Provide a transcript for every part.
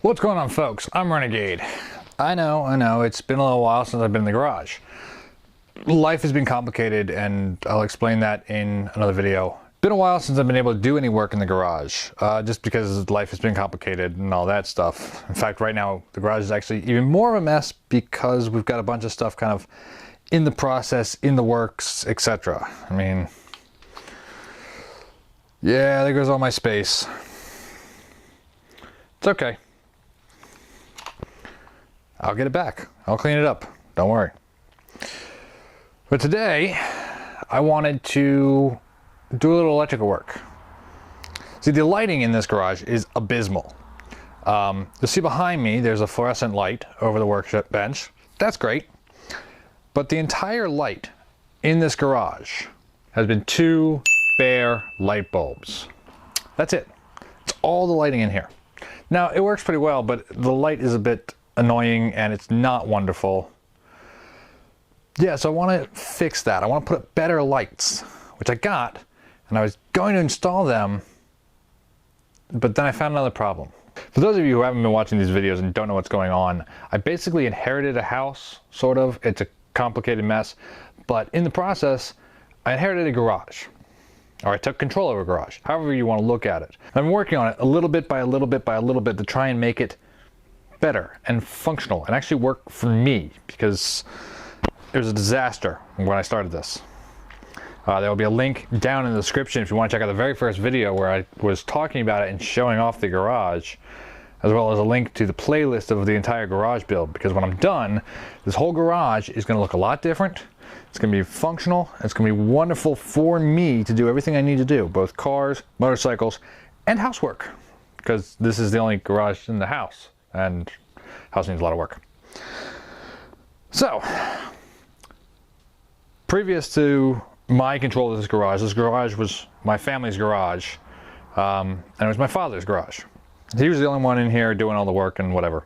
What's going on, folks? I'm Renegade. I know, it's been a little while since I've been in the garage. Life has been complicated, and I'll explain that in another video. Been a while since I've been able to do any work in the garage, just because life has been complicated and all that stuff. In fact, right now, the garage is actually even more of a mess because we've got a bunch of stuff kind of in the process, in the works, etc. I mean, yeah, there goes all my space. It's okay. I'll get it back. I'll clean it up. Don't worry. But today, I wanted to do a little electrical work. See, the lighting in this garage is abysmal. You'll see behind me, there's a fluorescent light over the workbench. That's great. But the entire light in this garage has been 2 bare light bulbs. That's it. It's all the lighting in here. Now, it works pretty well, but the light is a bit annoying and it's not wonderful. Yeah, so I want to fix that. I want to put up better lights, which I got, and I was going to install them, but then I found another problem. For those of you who haven't been watching these videos and don't know what's going on, I basically inherited a house, sort of. It's a complicated mess, but in the process, I inherited a garage. Or I took control of a garage, however you want to look at it. I've been working on it a little bit by a little bit by a little bit to try and make it better and functional and actually work for me, because it was a disaster when I started this. There will be a link down in the description if you want to check out the very first video where I was talking about it and showing off the garage, as well as a link to the playlist of the entire garage build, because when I'm done, this whole garage is going to look a lot different. It's going to be functional. It's going to be wonderful for me to do everything I need to do, both cars, motorcycles, and housework, because this is the only garage in the house, and house needs a lot of work. So, previous to my control of this garage was my family's garage, and it was my father's garage. He was the only one in here doing all the work and whatever.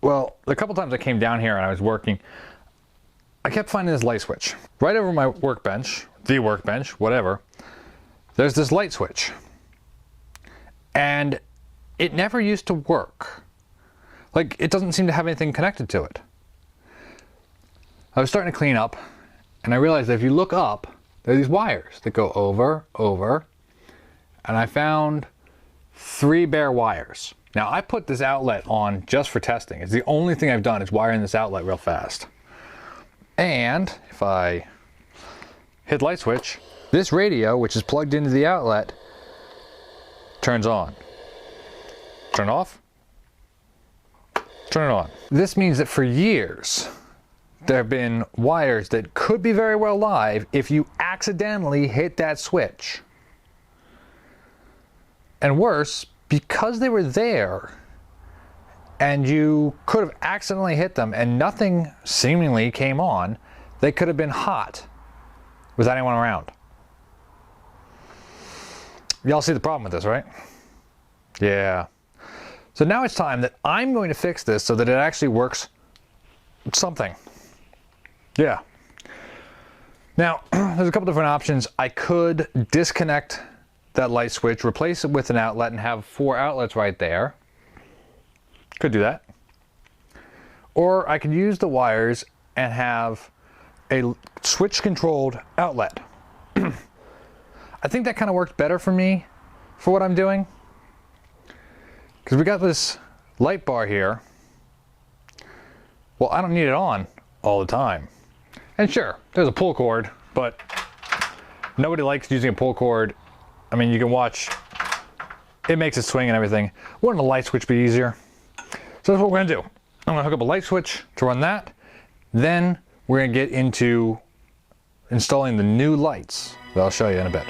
Well, a couple times I came down here and I was working, I kept finding this light switch. Right over my workbench, the workbench, whatever, there's this light switch. And it never used to work. Like, it doesn't seem to have anything connected to it. I was starting to clean up, and I realized that if you look up, there are these wires that go over, and I found 3 bare wires. Now, I put this outlet on just for testing. It's the only thing I've done is wiring this outlet real fast. And if I hit light switch, this radio, which is plugged into the outlet, turns on. Turn off. Turn it on. This means that for years, there have been wires that could be very well live if you accidentally hit that switch. And worse, because they were there, and you could have accidentally hit them and nothing seemingly came on, they could have been hot without anyone around. Y'all see the problem with this, right? Yeah. So now it's time that I'm going to fix this so that it actually works something. Yeah. Now, there's a couple different options. I could disconnect that light switch, replace it with an outlet, and have 4 outlets right there. Could do that. Or I could use the wires and have a switch-controlled outlet. I think that kind of works better for me for what I'm doing, because we got this light bar here. Well, I don't need it on all the time. And sure, there's a pull cord, but nobody likes using a pull cord. I mean, you can watch, it makes it swing and everything. Wouldn't a light switch be easier? So that's what we're gonna do. I'm gonna hook up a light switch to run that. Then we're gonna get into installing the new lights that I'll show you in a bit.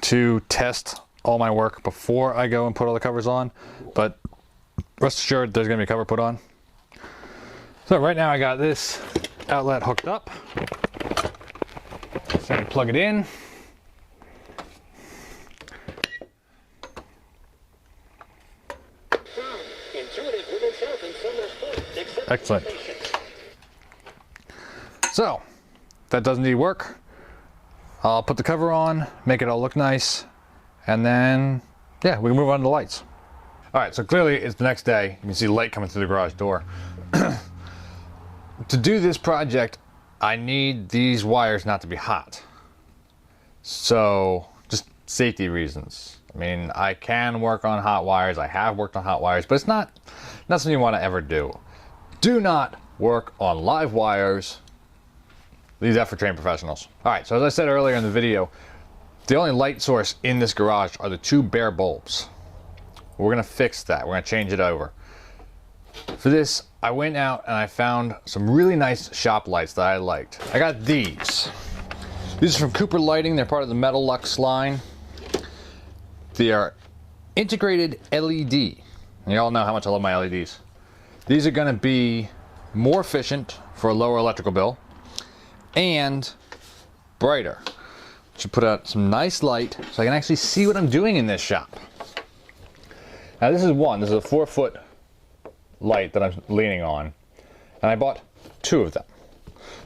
to test all my work before I go and put all the covers on, but rest assured there's gonna be a cover put on. So right now I got this outlet hooked up. So I plug it in. Excellent. So, if that does indeed work, I'll put the cover on, make it all look nice, and then, yeah, we can move on to the lights. All right, so clearly it's the next day. You can see light coming through the garage door. To do this project, I need these wires not to be hot. So, just safety reasons. I mean, I can work on hot wires. I have worked on hot wires, but it's not something you want to ever do. Do not work on live wires. Leave that for trained professionals. All right, so as I said earlier in the video, the only light source in this garage are the 2 bare bulbs. We're gonna fix that. We're gonna change it over. For this, I went out and I found some really nice shop lights that I liked. I got these. These are from Cooper Lighting. They're part of the Metal Lux line. They are integrated LED. And you all know how much I love my LEDs. These are gonna be more efficient for a lower electrical bill and brighter. Should put out some nice light so I can actually see what I'm doing in this shop. Now this is a 4-foot light that I'm leaning on, and I bought 2 of them.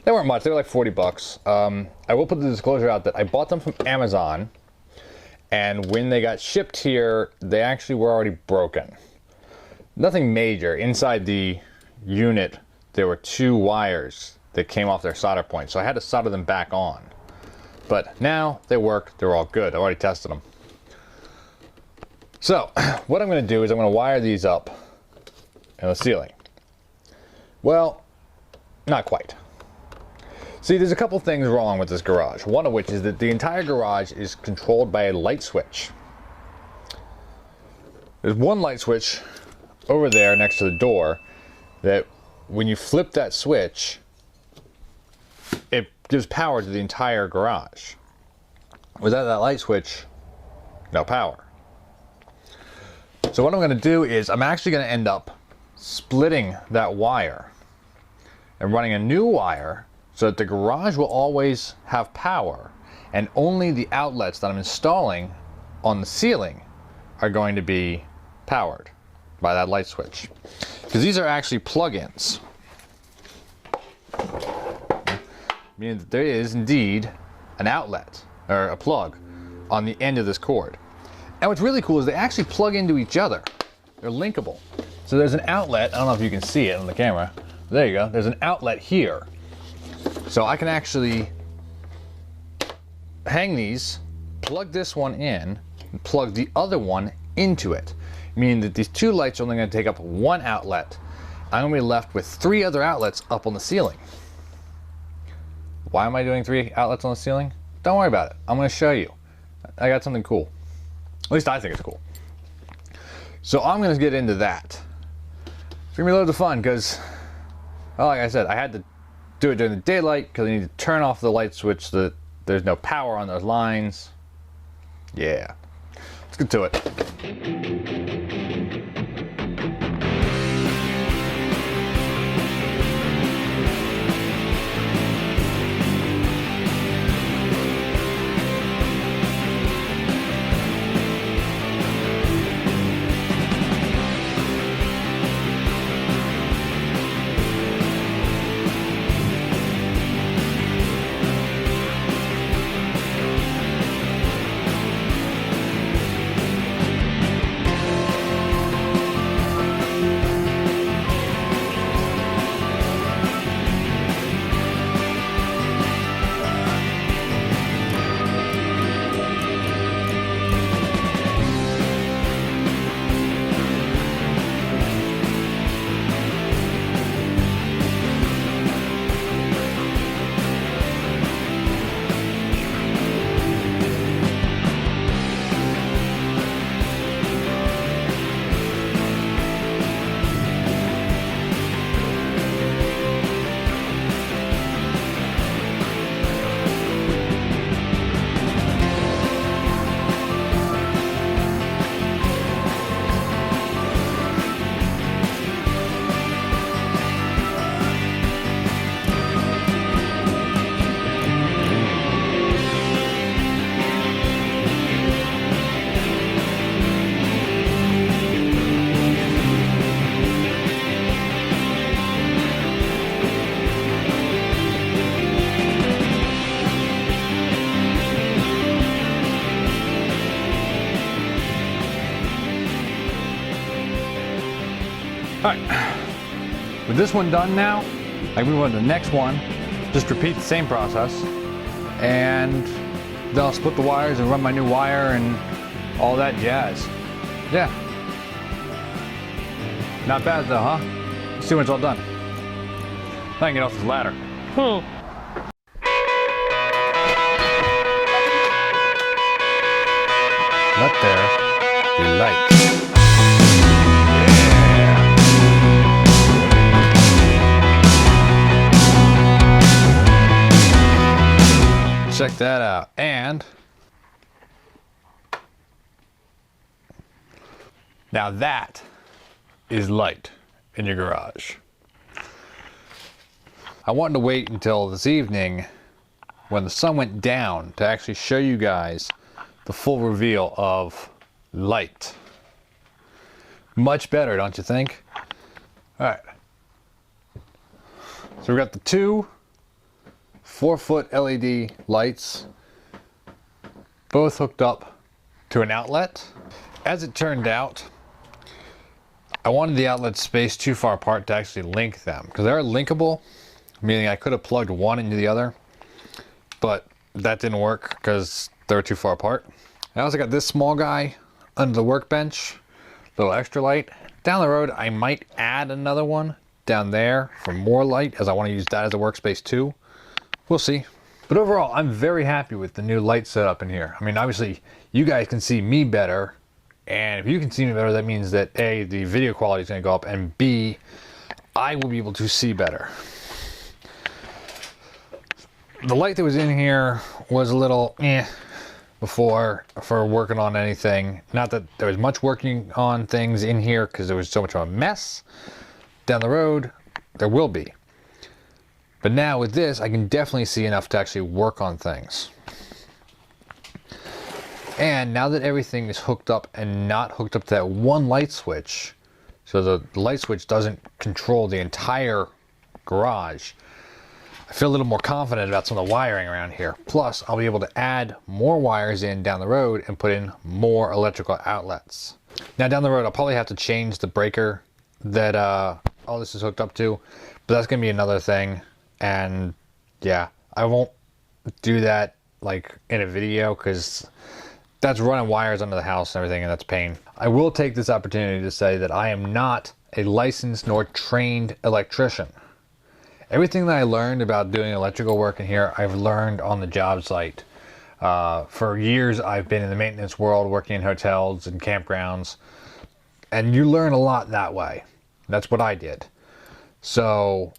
They weren't much, they were like 40 bucks. I will put the disclosure out that I bought them from Amazon, and when they got shipped here, they actually were already broken. Nothing major. Inside the unit, there were 2 wires that came off their solder point, so I had to solder them back on. But now they work, they're all good. I already tested them. So, what I'm gonna do is I'm gonna wire these up in the ceiling. Well, not quite. See, there's a couple things wrong with this garage. One of which is that the entire garage is controlled by a light switch. There's one light switch over there next to the door that when you flip that switch, it gives power to the entire garage. Without that light switch, no power. So what I'm going to do is I'm actually going to end up splitting that wire and running a new wire so that the garage will always have power, and only the outlets that I'm installing on the ceiling are going to be powered by that light switch. Because these are actually plug-ins. Meaning that there is indeed an outlet, or a plug, on the end of this cord. And what's really cool is they actually plug into each other. They're linkable. So there's an outlet, I don't know if you can see it on the camera. There you go, there's an outlet here. So I can actually hang these, plug this one in, and plug the other one into it. Meaning that these 2 lights are only going to take up 1 outlet. I'm going to be left with 3 other outlets up on the ceiling. Why am I doing 3 outlets on the ceiling? Don't worry about it. I'm going to show you. I got something cool. At least I think it's cool. So I'm going to get into that. It's going to be loads of fun because, well, like I said, I had to do it during the daylight because I need to turn off the light switch so that there's no power on those lines. Yeah. Let's get to it. Alright, with this one done now, I move on to the next one. Just repeat the same process, and then I'll split the wires and run my new wire and all that jazz. Yeah. Not bad though, huh? Let's see when it's all done. I can get off this ladder. Let there be light. Yeah. Check that out. And now that is light in your garage. I wanted to wait until this evening when the sun went down to actually show you guys the full reveal of light. Much better, don't you think? All right. So we've got the two 4-foot LED lights, both hooked up to an outlet. As it turned out, I wanted the outlets spaced too far apart to actually link them, because they're linkable, meaning I could have plugged one into the other, but that didn't work because they were too far apart. I also got this small guy under the workbench, little extra light. Down the road, I might add another one down there for more light, as I want to use that as a workspace too. We'll see. But overall, I'm very happy with the new light setup in here. I mean, obviously, you guys can see me better, and if you can see me better, that means that A, the video quality is going to go up, and B, I will be able to see better. The light that was in here was a little before for working on anything. Not that there was much working on things in here because there was so much of a mess. Down the road, there will be. But now with this, I can definitely see enough to actually work on things. And now that everything is hooked up and not hooked up to that one light switch, so the light switch doesn't control the entire garage, I feel a little more confident about some of the wiring around here. Plus, I'll be able to add more wires in down the road and put in more electrical outlets. Now down the road, I'll probably have to change the breaker that all this is hooked up to, but that's gonna be another thing. And yeah, I won't do that like in a video because that's running wires under the house and everything, and that's pain. I will take this opportunity to say that I am not a licensed nor trained electrician. Everything that I learned about doing electrical work in here, I've learned on the job site. For years, I've been in the maintenance world, working in hotels and campgrounds, and you learn a lot that way. That's what I did. So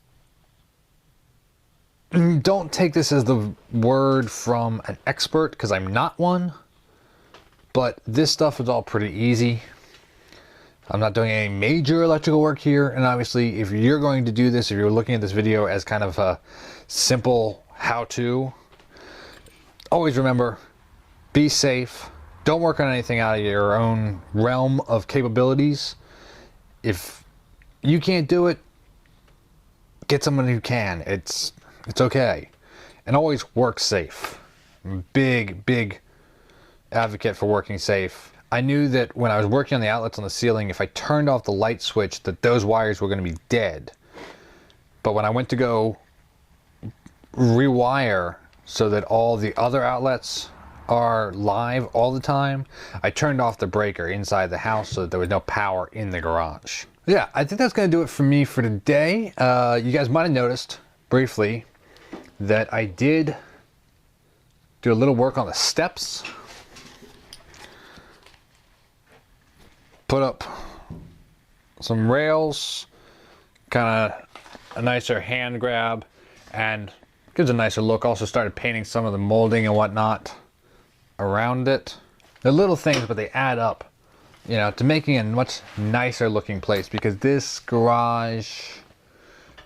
don't take this as the word from an expert, because I'm not one, but this stuff is all pretty easy. I'm not doing any major electrical work here, and obviously if you're going to do this, if you're looking at this video as kind of a simple how-to, always remember, be safe. Don't work on anything out of your own realm of capabilities. If you can't do it, get someone who can. It's okay. And always work safe. Big advocate for working safe. I knew that when I was working on the outlets on the ceiling, if I turned off the light switch, that those wires were going to be dead. But when I went to go rewire so that all the other outlets are live all the time, I turned off the breaker inside the house so that there was no power in the garage. Yeah, I think that's going to do it for me for today. You guys might have noticed briefly that I did do a little work on the steps. Put up some rails, kind of a nicer hand grab, and gives a nicer look. Also started painting some of the molding and whatnot around it. They're little things, but they add up, you know, to making a much nicer looking place, because this garage,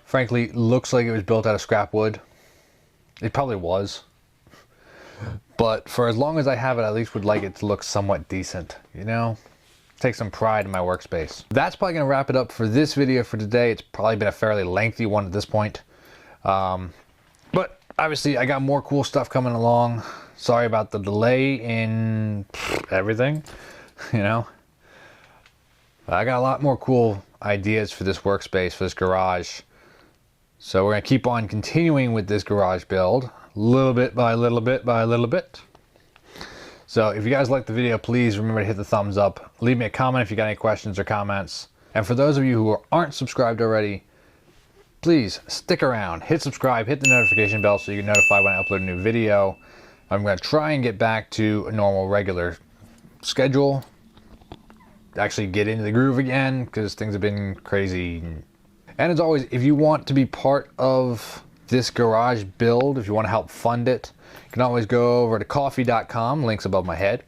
frankly, looks like it was built out of scrap wood. It probably was. But for as long as I have it, I at least would like it to look somewhat decent, you know? Take some pride in my workspace. That's probably gonna wrap it up for this video for today. It's probably been a fairly lengthy one at this point. But obviously I got more cool stuff coming along. Sorry about the delay in everything, you know? I got a lot more cool ideas for this workspace, for this garage. So we're going to keep on continuing with this garage build, little bit by little bit by little bit. So if you guys like the video, please remember to hit the thumbs up. Leave me a comment if you got any questions or comments. And for those of you who aren't subscribed already, please stick around, hit subscribe, hit the notification bell so you get notified when I upload a new video. I'm going to try and get back to a normal, regular schedule. Actually get into the groove again, because things have been crazy. And as always, if you want to be part of this garage build, if you want to help fund it, you can always go over to coffee.com, links above my head,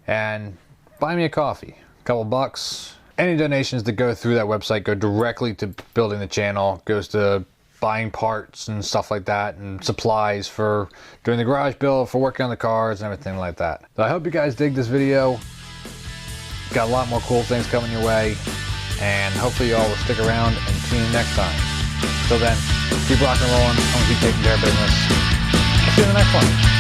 and buy me a coffee. A couple bucks. Any donations that go through that website go directly to building the channel, goes to buying parts and stuff like that, and supplies for doing the garage build, for working on the cars and everything like that. So I hope you guys dig this video. Got a lot more cool things coming your way, and hopefully you all will stick around and tune in next time. Till then, keep rocking and rolling. I'm gonna keep taking care of business. I'll see you in the next one.